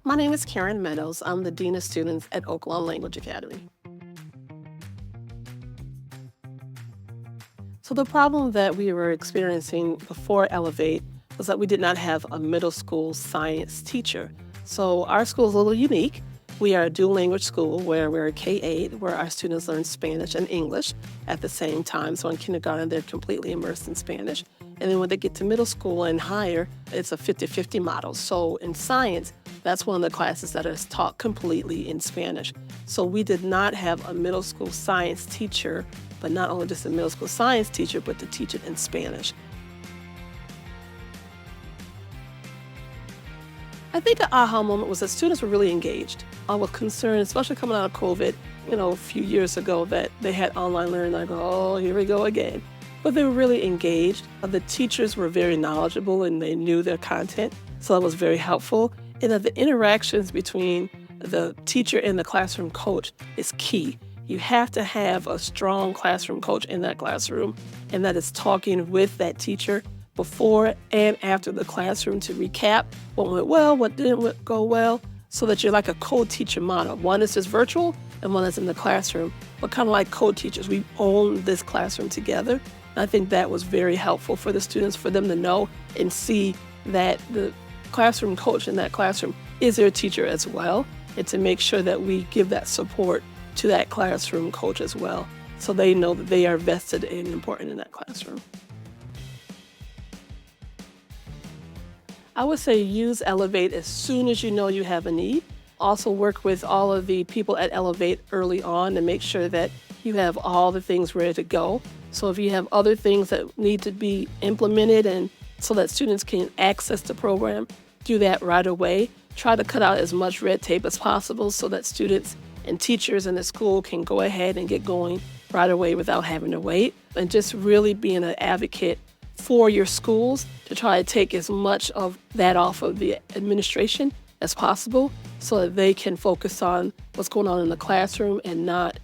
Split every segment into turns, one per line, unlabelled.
My name is Karen Meadows. I'm the Dean of Students at Oaklawn Language Academy. So the problem that we were experiencing before Elevate was that we did not have a middle school science teacher. So our school is a little unique. We are a dual language school where we're a K-8, where our students learn Spanish and English at the same time. So in kindergarten, they're completely immersed in Spanish. And then when they get to middle school and higher, it's a 50-50 model. So in science, that's one of the classes that is taught completely in Spanish. So we did not have a middle school science teacher, but not only just a middle school science teacher, but to teach it in Spanish. I think the aha moment was that students were really engaged. I was concerned, especially coming out of COVID, a few years ago, that they had online learning. I go, oh, here we go again. But they were really engaged. The teachers were very knowledgeable and they knew their content, so that was very helpful. And that the interactions between the teacher and the classroom coach is key. You have to have a strong classroom coach in that classroom, and that is talking with that teacher before and after the classroom to recap what went well, what didn't go well, so that you're like a co-teacher model. One is just virtual and one is in the classroom, but kind of like co-teachers. We own this classroom together. And I think that was very helpful for the students, for them to know and see that the classroom coach in that classroom is their teacher as well, and to make sure that we give that support to that classroom coach as well, so they know that they are vested and important in that classroom. I would say use Elevate as soon as you know you have a need. Also work with all of the people at Elevate early on to make sure that you have all the things ready to go. So if you have other things that need to be implemented and so that students can access the program, do that right away. Try to cut out as much red tape as possible so that students and teachers in the school can go ahead and get going right away without having to wait. And just really being an advocate for your schools to try to take as much of that off of the administration as possible so that they can focus on what's going on in the classroom and not,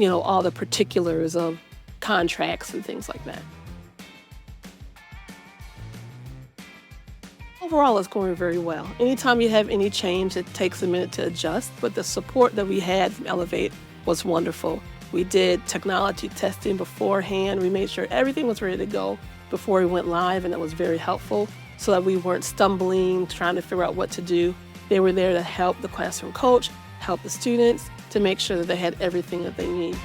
all the particulars of contracts and things like that. Overall, it's going very well. Anytime you have any change, it takes a minute to adjust, but the support that we had from Elevate was wonderful. We did technology testing beforehand. We made sure everything was ready to go before we went live, and it was very helpful so that we weren't stumbling, trying to figure out what to do. They were there to help the classroom coach, help the students, to make sure that they had everything that they need.